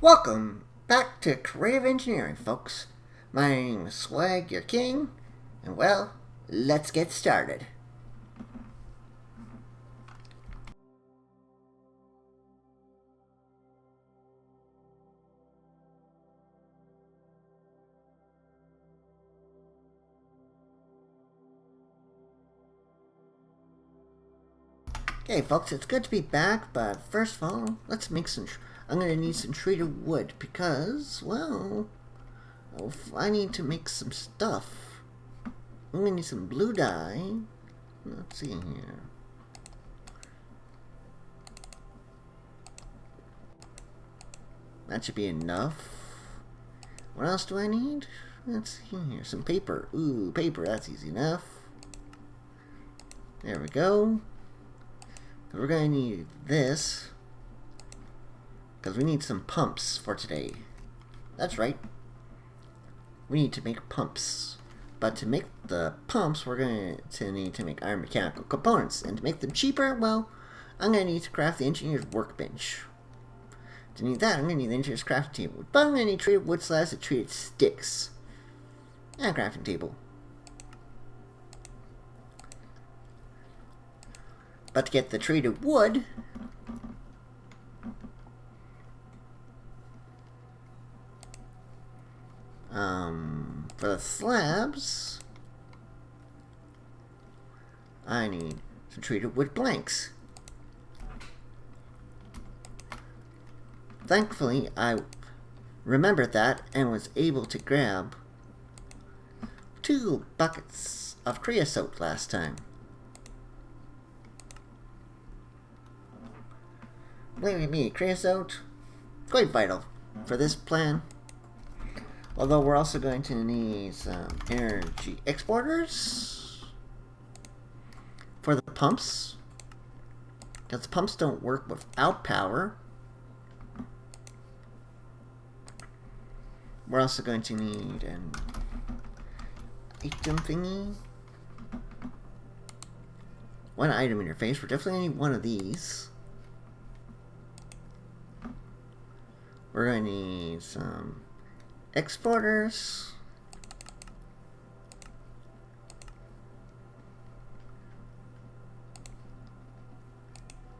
Welcome back to Creative Engineering, folks. My name is Swag, your king, and well, let's get started. Okay, folks, it's good to be back, but first of all, let's make some... I'm going to need some treated wood because, well, I need to make some stuff. I'm going to need some blue dye. Let's see here. That should be enough. What else do I need? Let's see here. Some paper. Ooh, paper. That's easy enough. There we go. We're going to need this because we need some pumps for today. That's right. We need to make pumps. But to make the pumps, we're going to need to make iron mechanical components. And to make them cheaper, well, I'm going to need to craft the engineer's workbench. To need that, I'm going to need the engineer's crafting table. But I'm going to need treated wood slabs and treated sticks. And a crafting table. But to get the treated wood, for the slabs, I need some treated wood blanks. Thankfully, I remembered that and was able to grab 2 buckets of creosote last time. Believe me, creosote, quite vital for this plan. Although we're also going to need some energy exporters for the pumps, because the pumps don't work without power. We're also going to need an item thingy. One item interface. We're definitely going to need one of these. We're going to need some exporters.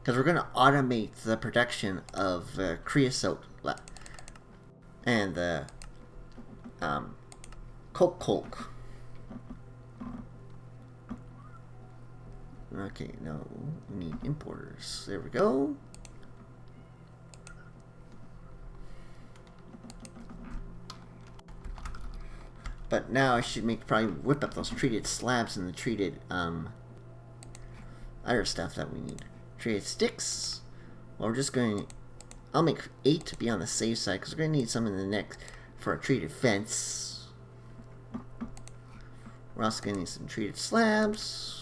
Because we're going to automate the production of creosote and the coke. Okay, no, we need importers. There we go. But now I should probably whip up those treated slabs and the treated other stuff that we need. Treated sticks. Well, we're just going to... I'll make 8 to be on the safe side because we're going to need some in the next for a treated fence. We're also going to need some treated slabs.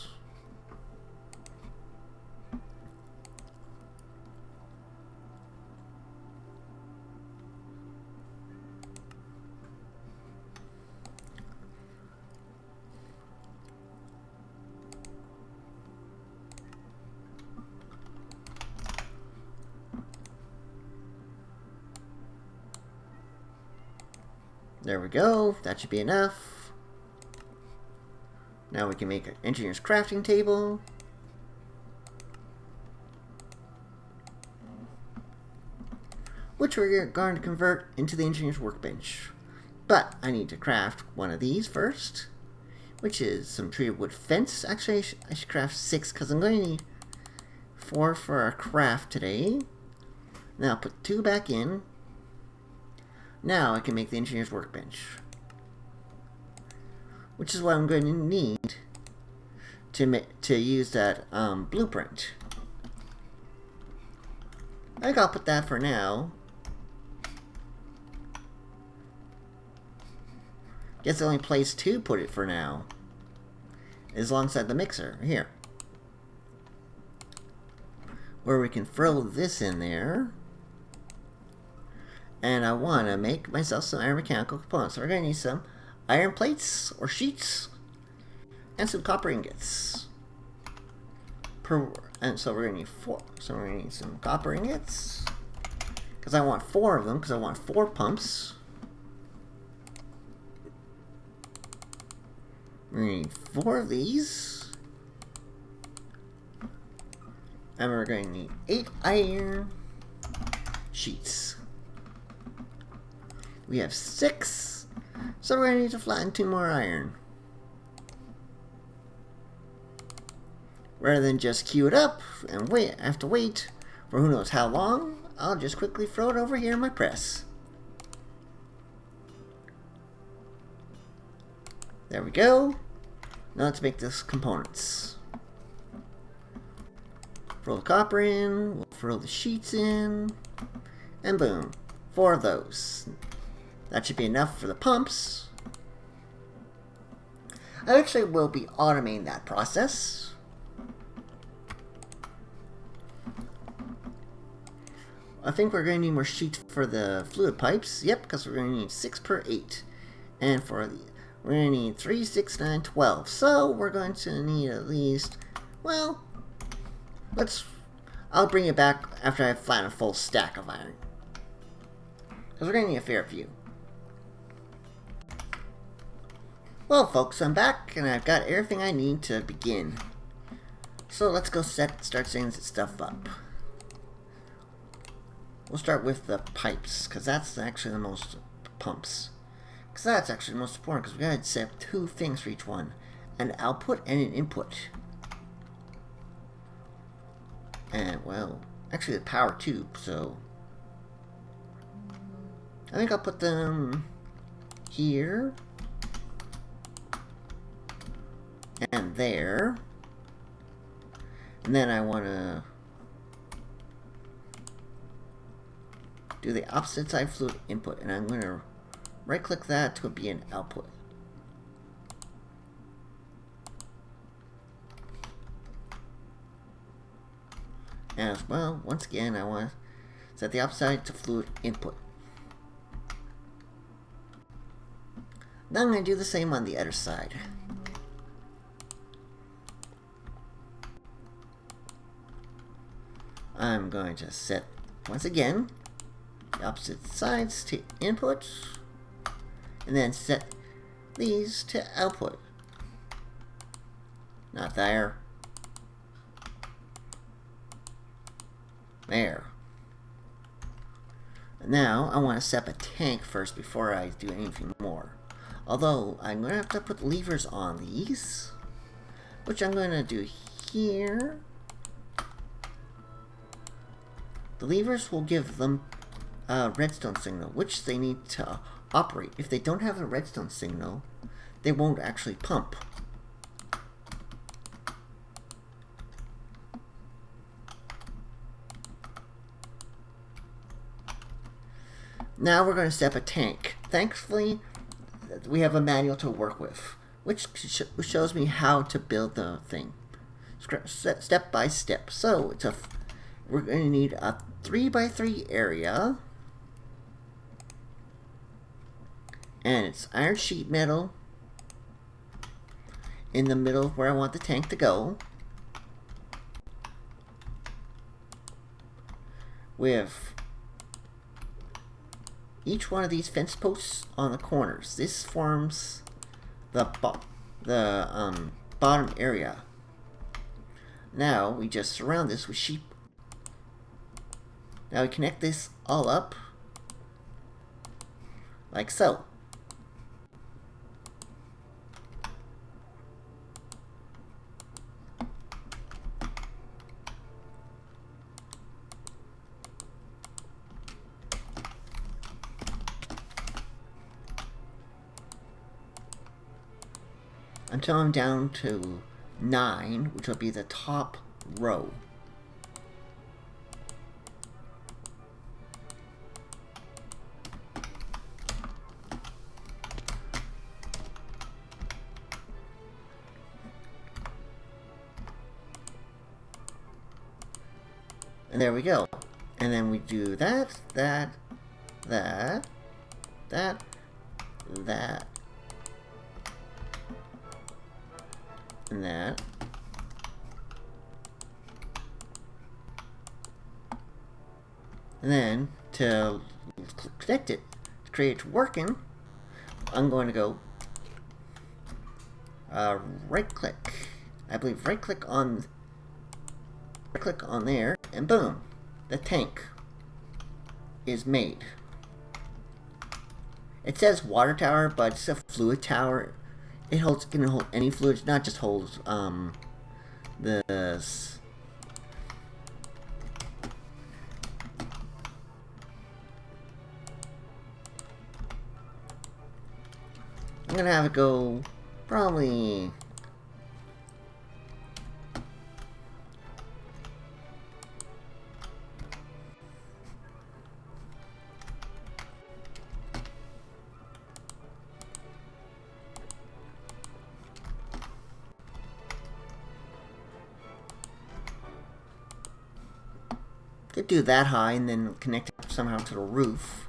There we go. That should be enough. Now we can make an engineer's crafting table. Which we're going to convert into the engineer's workbench. But I need to craft one of these first. Which is some treated wood fence. Actually, I should craft 6 because I'm going to need 4 for our craft today. Now I'll put 2 back in. Now I can make the engineer's workbench. Which is what I'm going to need to use that blueprint. I think I'll put that for now. Guess the only place to put it for now is alongside the mixer, here. Where we can throw this in there. And I want to make myself some iron mechanical components. So we're going to need some iron plates or sheets and some copper ingots. And so we're going to need 4. So we're going to need some copper ingots Because I want 4 of them, because I want 4 pumps. We need 4 of these. And we're going to need 8 iron sheets. We have 6. So we're going to need to flatten 2 more iron. Rather than just queue it up and wait, I have to wait for who knows how long, I'll just quickly throw it over here in my press. There we go. Now let's make this components. Throw the copper in, we'll throw the sheets in, and boom, 4 of those. That should be enough for the pumps. I actually will be automating that process. I think we're going to need more sheets for the fluid pipes. Yep, because we're going to need 6 per 8. And for the, we're going to need 3, 6, 9, 12. So we're going to need at least, well, I'll bring it back after I flatten a full stack of iron. Because we're going to need a fair few. Well, folks, I'm back, and I've got everything I need to begin. So let's go start setting stuff up. We'll start with the pipes, because that's actually the most pumps. Because that's actually the most important, because we gotta set up 2 things for each one. An output and an input. And, well, actually the power tube, so I think I'll put them here. And there. And then I want to do the opposite side fluid input, and I'm going to right click that to be an output. And as well, once again, I want to set the opposite side to fluid input. Now I'm going to do the same on the other side. I'm going to set, once again, the opposite sides to input, and then set these to output. Not there. There. Now, I want to set up a tank first before I do anything more. Although, I'm going to have to put levers on these, which I'm going to do here. The levers will give them a redstone signal, which they need to operate. If they don't have a redstone signal, they won't actually pump. Now we're going to set up a tank. Thankfully, we have a manual to work with, which shows me how to build the thing, step by step. So we're going to need a 3x3 area, and it's iron sheet metal in the middle where I want the tank to go, with each one of these fence posts on the corners. This forms the bottom area. Now we just surround this with sheep. Now we connect this all up like so. Until I'm down to 9, which will be the top row. And there we go. And then we do that, that, that, that, that, and that. And then to connect it, to create it working, I'm going to go right click. I believe right click on there, and boom, the tank is made. It says water tower, but it's a fluid tower. It can hold any fluid, not just holds this. I'm gonna have it go probably could do that high and then connect it somehow to the roof.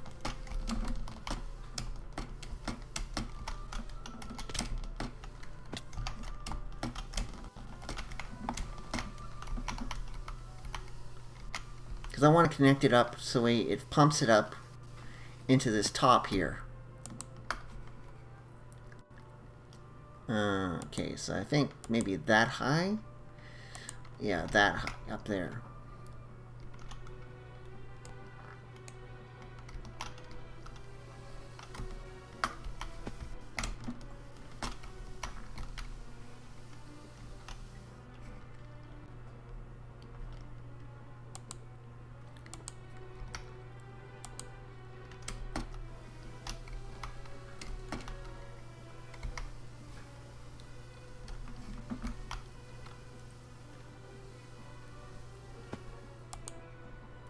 Because I want to connect it up so it pumps it up into this top here. Okay, so I think maybe that high. Yeah, that high up there.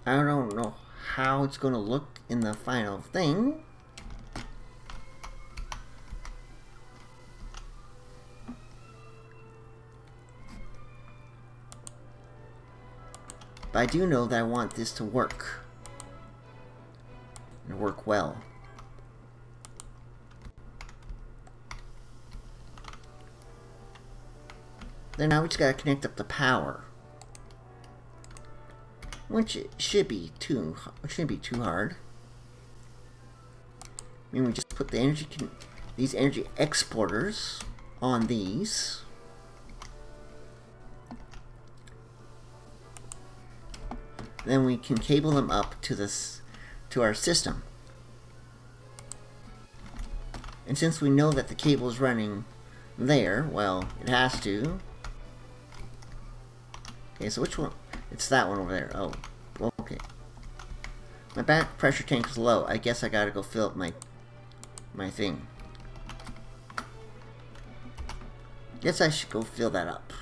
I don't know how it's going to look in the final thing. But I do know that I want this to work. And work well. Then now we just gotta connect up the power. Which shouldn't be too hard. I mean, we just put the these energy exporters on these. Then we can cable them up to our system. And since we know that the cable is running there, well, it has to. Okay, so which one? It's that one over there. Oh, well, okay. My back pressure tank is low. I guess I gotta go fill up my thing. Guess I should go fill that up.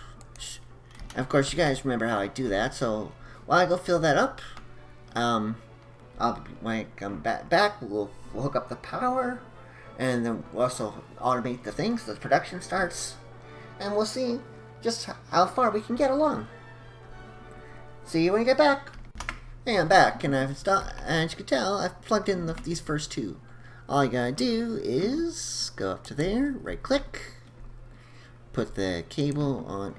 And of course, you guys remember how I do that. So while I go fill that up, when I come back, we'll hook up the power, and then we'll also automate the things. So the production starts, and we'll see just how far we can get along. See you when you get back. Hey, I'm back, and I've stopped. As you can tell, I've plugged in these first two. All you gotta do is go up to there, right click, put the cable on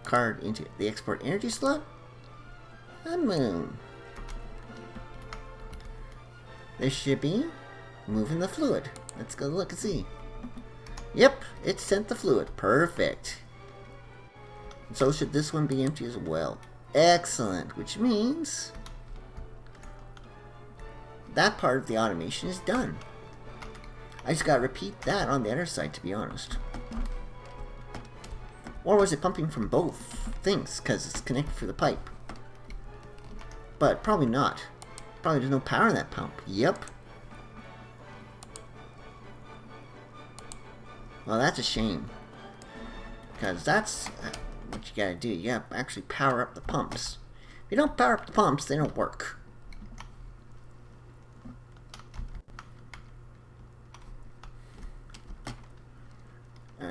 card into the export energy slot, and boom. This should be moving the fluid. Let's go look and see. Yep, it sent the fluid. Perfect. And so should this one be empty as well. Excellent, which means that part of the automation is done. I just gotta repeat that on the other side, to be honest. Or was it pumping from both things because it's connected through the pipe? But probably not. Probably there's no power in that pump. Yep. Well, that's a shame. Because that's what you gotta do. You gotta actually power up the pumps. If you don't power up the pumps, they don't work.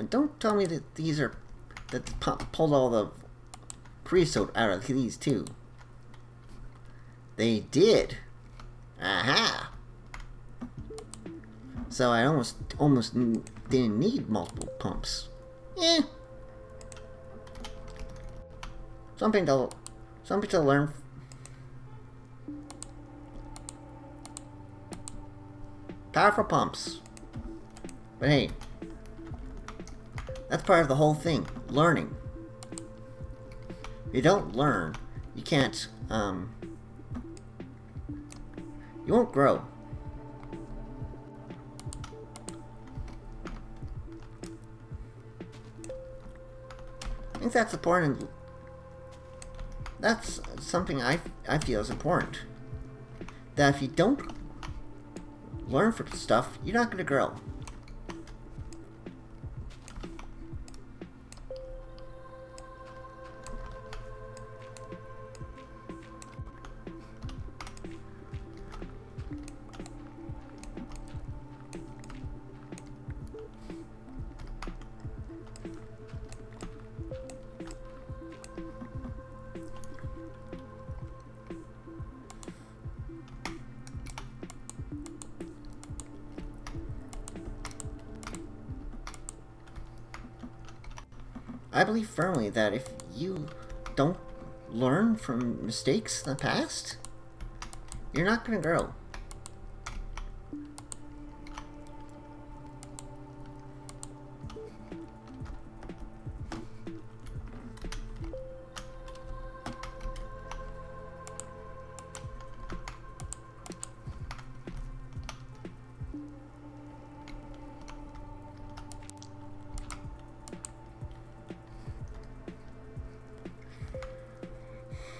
Don't tell me that that the pump pulled all the creosote out of these too. They did. Aha! So I almost didn't need multiple pumps. Eh. Something to learn. Powerful pumps. But hey, that's part of the whole thing. Learning. If you don't learn, you can't, you won't grow. I think that's important. That's something I feel is important. That if you don't learn from stuff, you're not going to grow. I believe firmly that if you don't learn from mistakes in the past, you're not going to grow.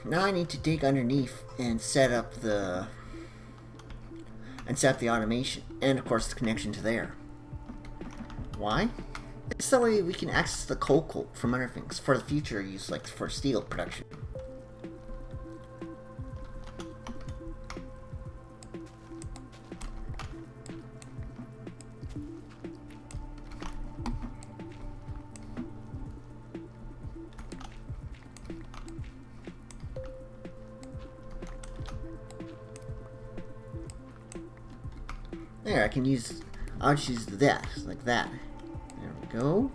Now I need to dig underneath and set up the automation and of course the connection to there. Why? It's the way we can access the coal from other things for the future use, like for steel production. There, I can use, I'll just use that, like that. There we go.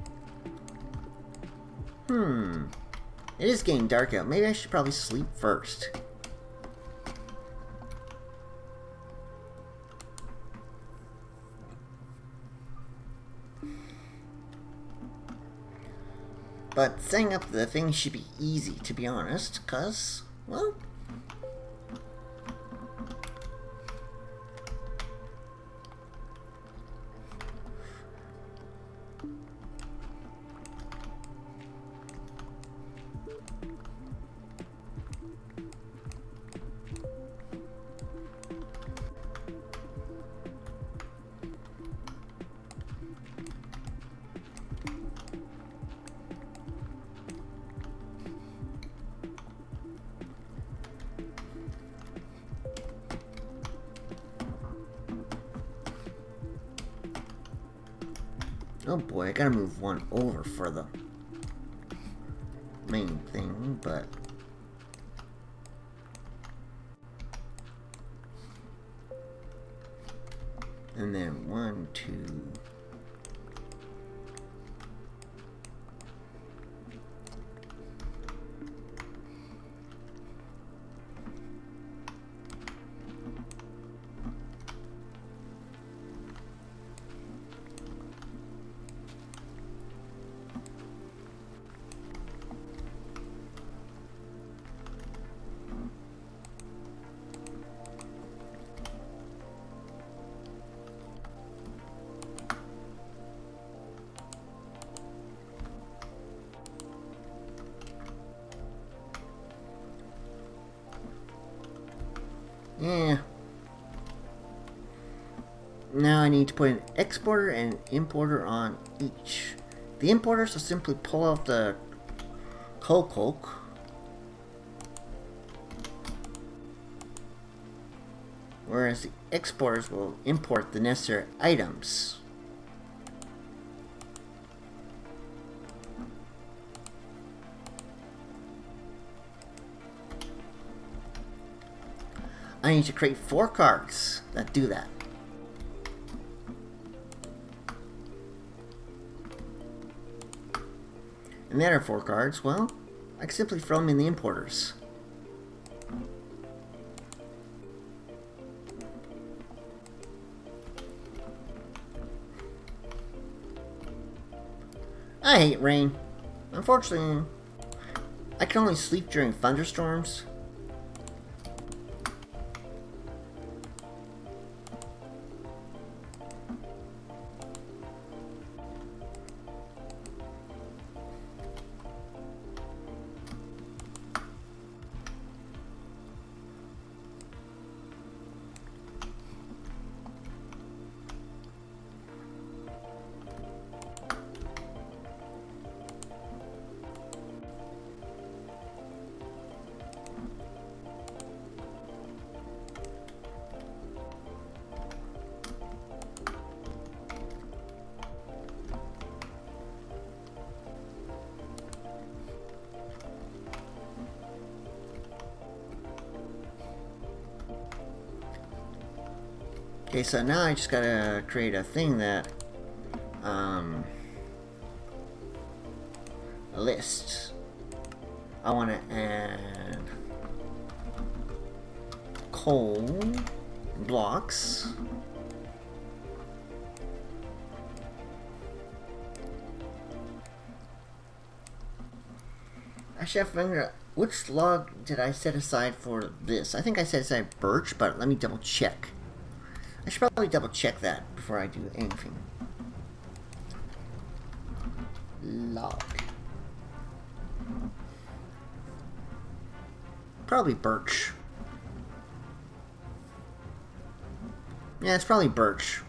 It is getting dark out. Maybe I should probably sleep first. But setting up the thing should be easy, to be honest, because, well, oh boy, I gotta move one over for the main thing, but and then 1, 2. Yeah. Now I need to put an exporter and an importer on each. The importers will simply pull out the coal, whereas the exporters will import the necessary items. I need to create 4 cards that do that. And the other 4 cards, well, I can simply throw them in the importers. I hate rain. Unfortunately, I can only sleep during thunderstorms. Okay, so now I just gotta create a thing that, a list. I wanna add coal blocks. Actually, I have to figure out which log did I set aside for this. I think I set aside birch, but let me double check. I should probably double check that before I do anything. Log. Probably birch. Yeah, it's probably birch.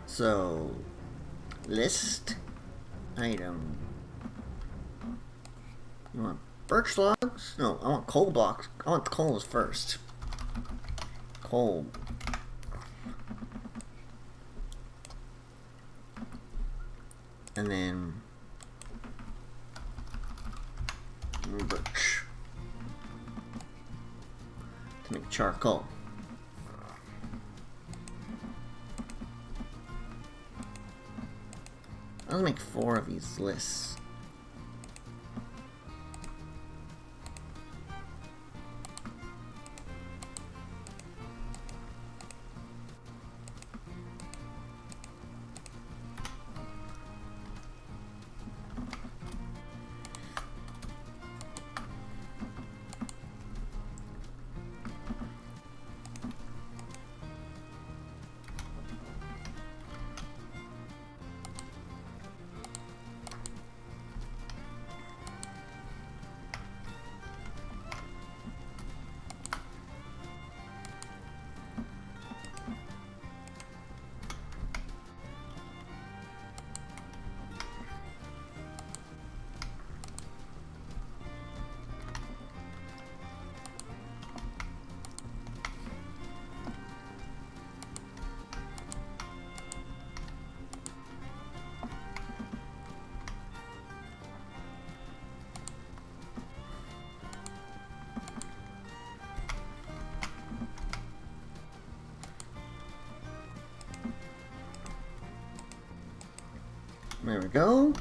So, list item. You want birch logs? No, I want coal blocks. I want the coals first. Coal. And then birch to make charcoal. I'll make 4 of these lists. There we go.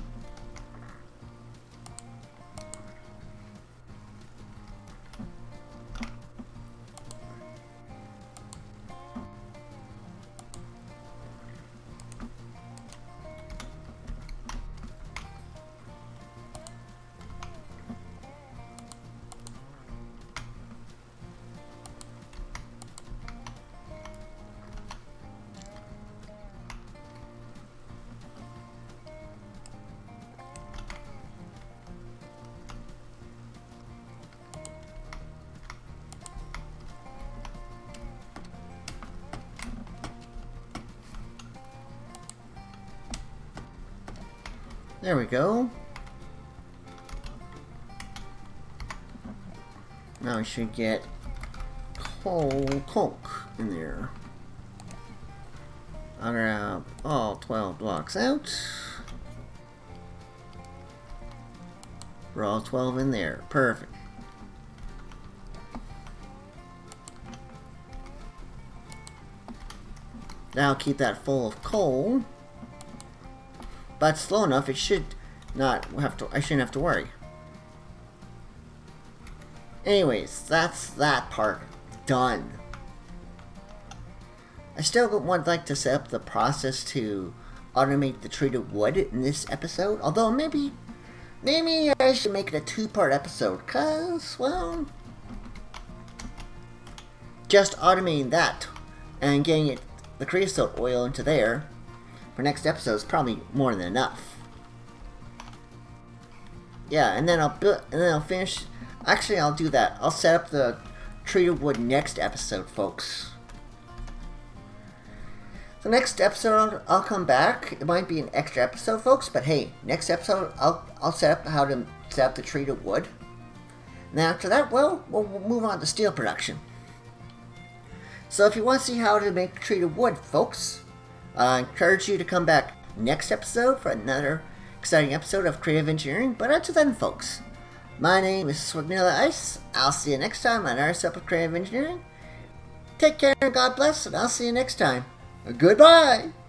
There we go. Now we should get coal coke in there. I'll grab all 12 blocks out. We're all 12 in there. Perfect. Now I'll keep that full of coal. But slow enough, it should not have to. I shouldn't have to worry. Anyways, that's that part done. I still would like to set up the process to automate the treated wood in this episode. Although maybe I should make it a two-part episode, cause well, just automating that and getting the creosote oil into there for next episode is probably more than enough. Yeah, and then I'll finish. Actually, I'll do that. I'll set up the treated wood next episode, folks. The next episode, I'll come back. It might be an extra episode, folks, but hey, next episode, I'll set up how to set up the treated wood. And then after that, well, we'll move on to steel production. So if you want to see how to make treated wood, folks, I encourage you to come back next episode for another exciting episode of Creative Engineering. But until then, folks, my name is Swagmila Ice. I'll see you next time on our episode of Creative Engineering. Take care and God bless, and I'll see you next time. Goodbye!